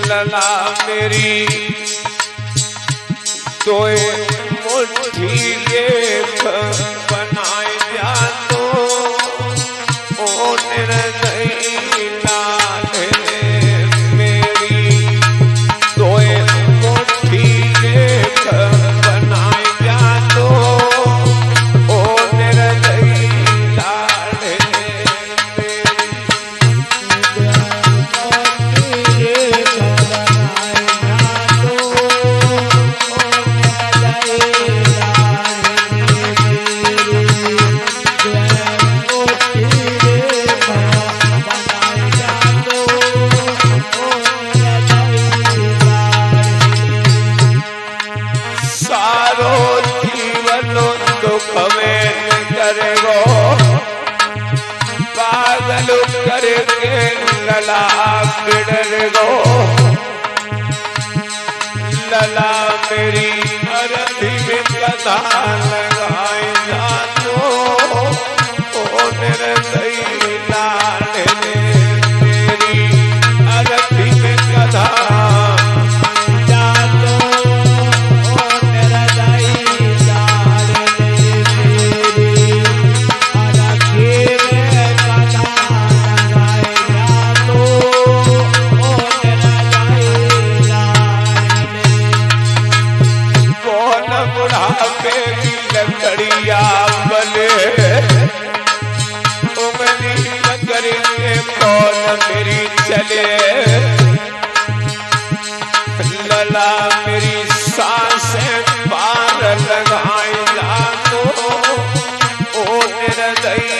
लला मेरी तोए मुट्ठी एक बनाए जा तो ओ निर्दयी लाल मेरी तोए मुट्ठी एक बनाए जा तो ओ निर्दयी लाल करके लला बिडर गो लला मेरी अरथी में कथा लगाए जा तो ओ निर्दयी लाल मेरी अरथी में कथा लकड़िया बने उंगली लकड़ी में कौन मेरी चले लला मेरी सांसें पार लगाए जा तो ओ निर्दयी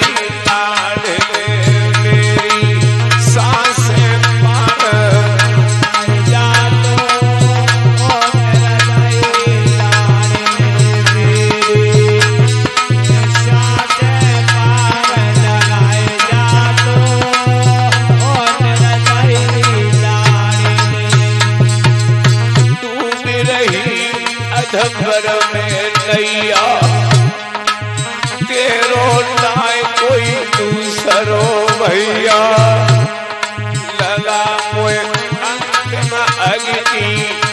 लाल मेरी सांसें पार जा तो ओ निर्दयी धबर में नैया तेरो नाय कोई दूसरो भैया लला मोए अंतिम अग्नि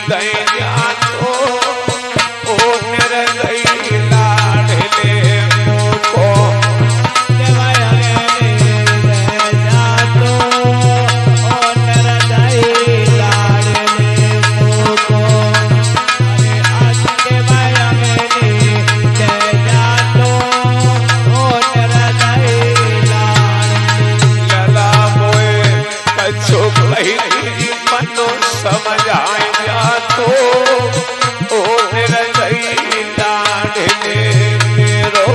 दैया तो ओ निर्दयी लाल को समझ आए जा तो ओ निर्दयी लाल मेरो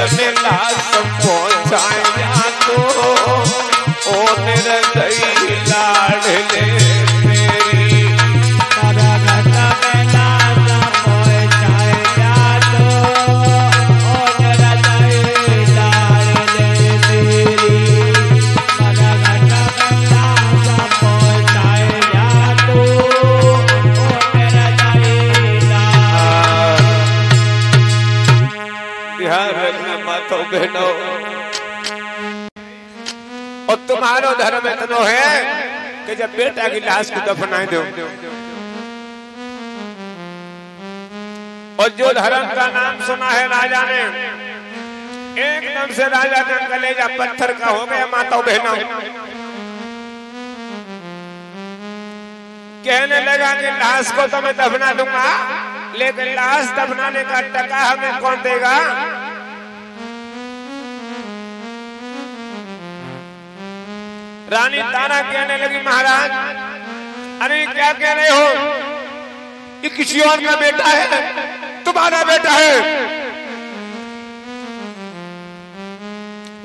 में लाश पहुँचाए जा तो ओ निर्दयी लाल मेरी घटा में लाश पहुँचाए जा तो ओ निर्दयी लाल मेरी घटा में लाश पहुँचाए जा तो ओ निर्दयी लाल तो बहनों और तुम्हारो धर्म इतना है कि जब बेटा की लाश को दफनाए दो और जो धर्म का नाम सुना है राजा ने एकदम से राजा का कलेजा पत्थर का हो गया। माताओं बहनों कहने लगा कि लाश को तो मैं दफना दूंगा लेकिन लाश दफनाने का टका हमें कौन देगा। रानी तारा कहने लगी महाराज अरे क्या कह रहे हो, ये किसी और का बेटा है, तुम्हारा बेटा है।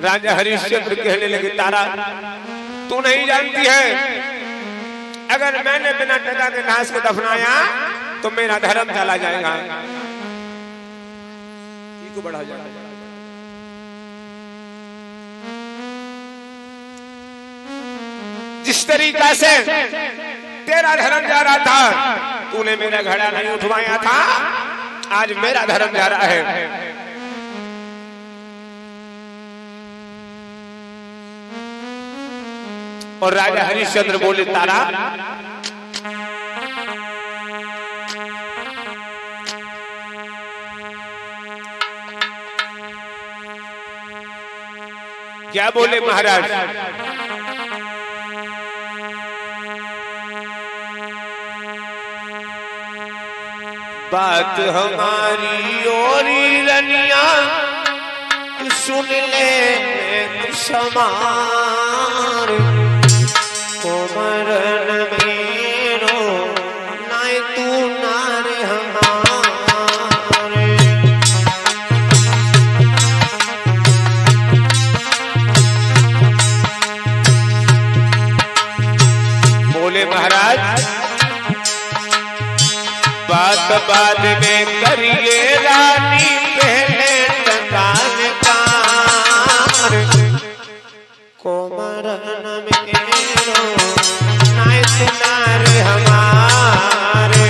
राजा हरिश्चंद्र कहने लगे तारा तू नहीं जानती है, अगर मैंने बिना टका के लाश को दफनाया तो मेरा धर्म चला जाएगा, को बढ़ा जाएगा। जिस तरीका से तेरा धर्म जा रहा था, तूने मेरा घड़ा नहीं उठवाया था, आज मेरा धर्म जा रहा है। और राजा हरिश्चंद्र बोले, तारा क्या बोले महाराज? बात हमारी और रनिया सुन ले समार, कोमरन मेरो नाय तू नारे हमारे। बोले महाराज, बात बाद में करिए रानी, पहले टकान कार, कोमरन मेरो नाय तुनारे हमारे।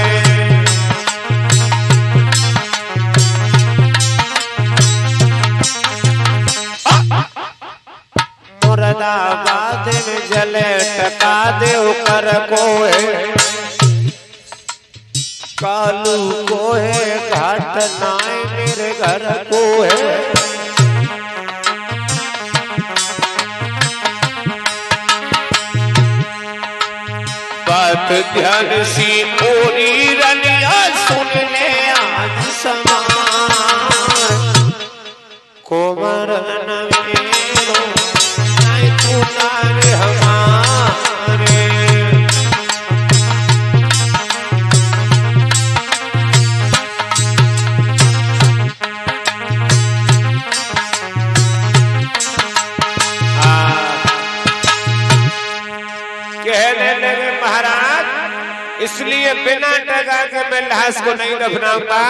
मुरादाबाद में जले टका दे कर को है, कालू को है घाट नाय मेरे घर को है। बात ध्यान सी पूरी रनिया सुन ले आज समान, कोमरन मेरो नाय तू नारे हमारे। कहने लगे महाराज, इसलिए बिना टका के मैं लाश को नहीं दफनाऊंगा।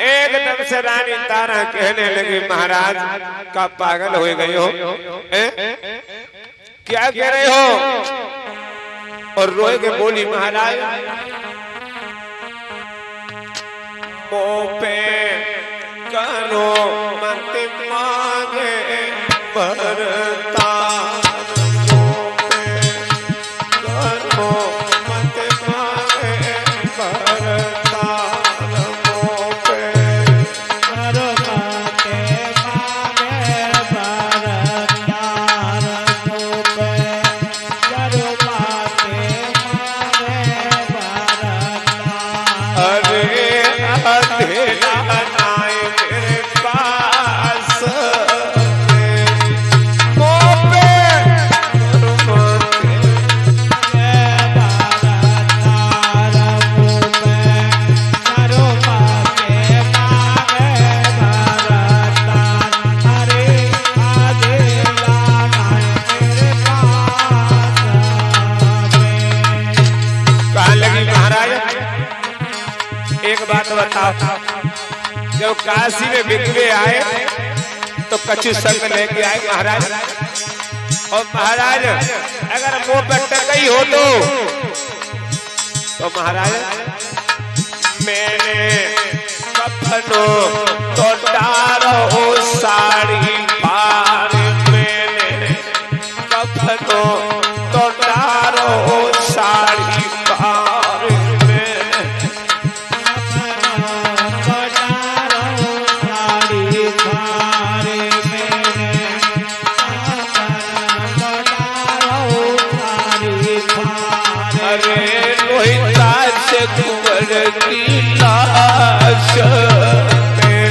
एकदम से रानी तारा कहने लगी, महाराज का पागल हो गई हो, क्या कह रहे हो? और रोए के बोली, महाराज पे करो मत मांगे भरता, जब काशी में बिकवे आए तो कच्ची संग लेके आए महाराज। और महाराज अगर मुंह पर टकई हो तो महाराज मैंने कफनो तो डारो साड़ी पार, मैंने कफनो तो डारो साड़ी पार। कुंवर की लाश में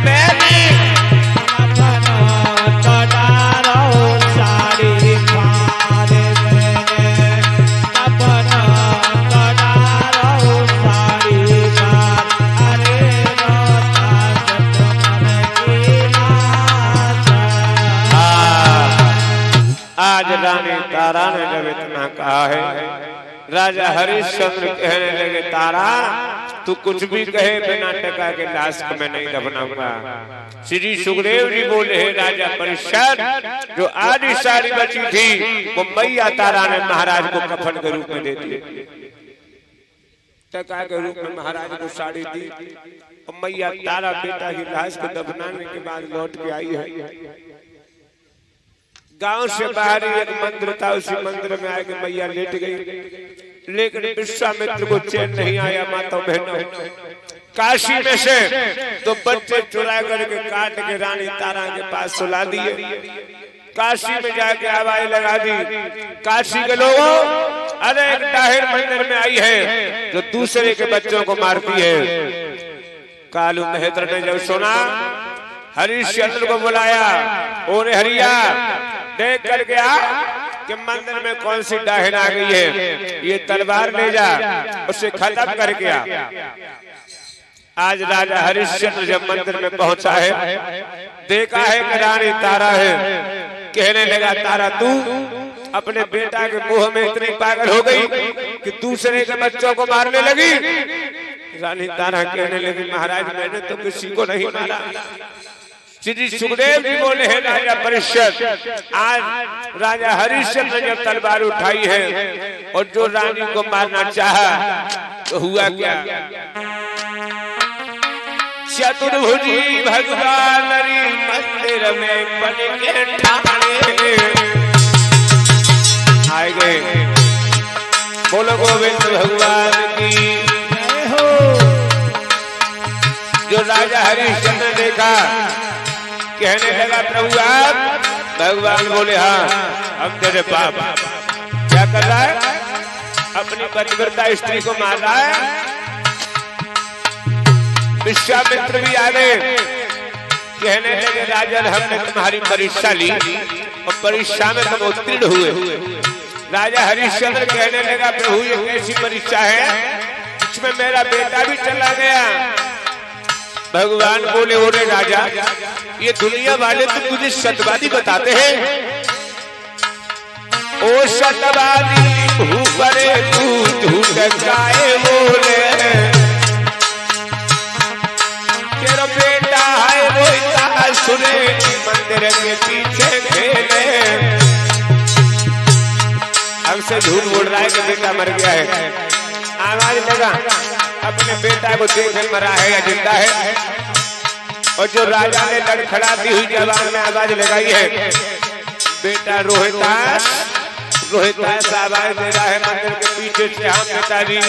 मैंने तो डारो साड़ी पार, मैंने अपना तो डारो साड़ी पार। अरे आज रानी तारा ने जब इतना कहा है, राजा हरिश्चंद्र कहने लगे, तारा तू कुछ भी कहे बिना टका के लाश को मैं नहीं दफनाऊंगा। श्री सुखदेव जी बोले हे राजा परीक्षित, जो आधी साड़ी बची थी वो मैया तारा ने महाराज को कफन के रूप में दे दी। टका के रूप में महाराज को साड़ी दी और मैया तारा बेटा की लाश को दफनाने के बाद लौट के आई है। गांव से बाहर एक मंदिर था, उसी मंदिर में आके मैया लेट गई, लेकिन विश्वामित्र को चैन नहीं आया। माता बहनों, काशी में से तो बच्चे चुरा करके काट के रानी तारा के पास सुला दिए। काशी में जाके आवाज लगा दी, काशी के लोगों, अरे एक डाहिर मंदिर में आई है जो दूसरे के बच्चों को मारती है। कालू महेंद्र ने जब सुना, हरिश्चंद्र को बुलाया, ओरे हरिया देख कर गया कि मंदिर में कौन सी डाहिन आ गई है, ये तलवार ले जा, उसे खत्म कर गया। आज राजा हरिश्चंद्र जब मंदिर में पहुंचा है, देखा है कि रानी तारा है, कहने लगा तारा तू अपने बेटा के मुंह में इतनी पागल हो गई कि दूसरे के बच्चों को मारने लगी। रानी तारा कहने लगी महाराज मैंने तो किसी को नहीं मारा। श्री सुखदेव जी बोले हैं राजा परीक्षित, आज राजा हरिश्चंद्र ने जब तलवार उठाई है और जो रानी को मारना चाहा तो हुआ क्या? चतुर्भुजी भगवान मंदिर में बन के ठाणे आए गए। बोलो गोविंद भगवान की जय हो। जो राजा हरिश्चंद्र ने देखा, कहने लगा प्रभु आप? भगवान बोले हाँ हम तेरे बाप। क्या कर रहा है? अपनी पतिव्रता स्त्री को मार रहा है। विश्वामित्र भी आ गए, कहने लगे राजन हमने तुम्हारी परीक्षा ली और परीक्षा में तुम उत्तीर्ण हुए। राजा हरिश्चंद्र कहने लगा प्रभु ये कैसी परीक्षा है, इसमें मेरा बेटा भी चला गया। भगवान बोले ओरे राजा, ये दुनिया वाले तो तुझे सत्यवादी बताते हैं। ओ सत्यवादी भूपरे तू झूठ गाए बोले, तेरा बेटा है रोता सुने मंदिर के पीछे खेले। हमसे झूठ बोल रहा है कि बेटा मर गया है। आवाज लगा अपने बेटा को देख मरा है या जिंदा है। और जो राजा ने लड़खड़ाती हुई जवान में आवाज लगाई है, बेटा रोहितास रोहितास आवाज दे रहा है मंदिर के पीछे से, हाँ पिताजी।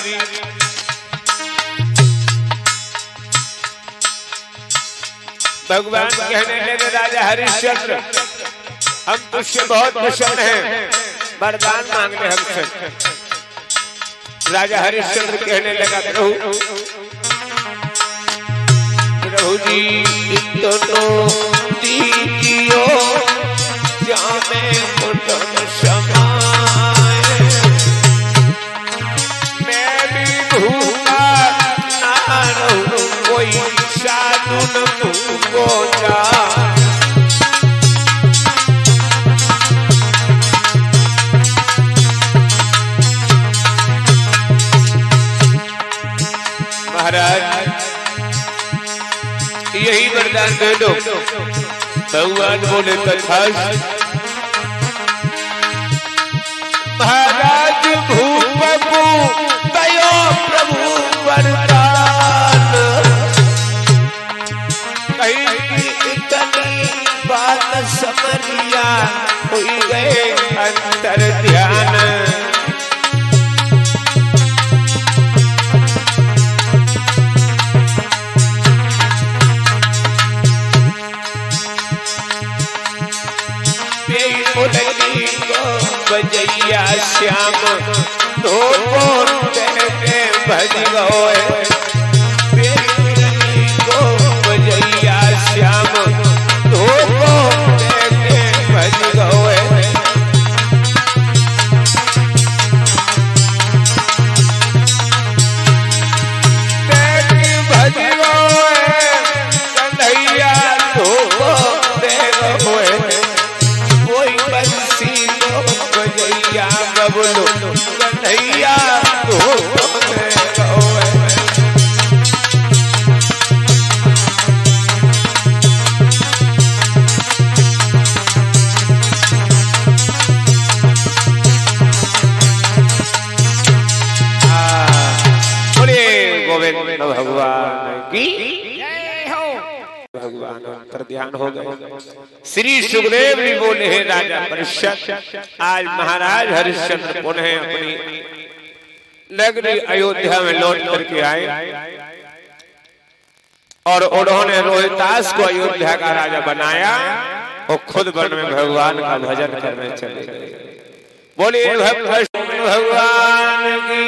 भगवान कहने लगे राजा हरिश्चंद्र हम तुझसे बहुत प्रसन्न हैं, वरदान मांग ले हमसे। राजा हरिश्चंद्र कहने लगा प्रभु जी दोनों दीजियो जामे कुटुंब समाए, मैं भी भूखा ना रहूं कोई साधु न मुझको जाए। महाराज यही वरदान दे दो। भगवान बोले तथास्तु। महाराज भूपपु दयो प्रभु वरदान, कहीं इतनी बात समरिया हुई गए अंतर ध्यान। बजैया श्याम धोको देखे भज गए, को बजैया श्याम धोको देखे भज गए। भज गए कन्हैया धोको दे गए, कोई बंसी बबलू कन्हैया तो गोविंद भगवान की भगवान पर ध्यान हो गए। श्री सुखदेव जी बोले हे राजा परीक्षित, आज महाराज हरिश्चंद्र पुनः अपनी नगरी अयोध्या में लौट करके आए और उन्होंने रोहितास को अयोध्या का राजा बनाया और खुद वन में भगवान का भजन करने चले गए। बोलिए भगवान की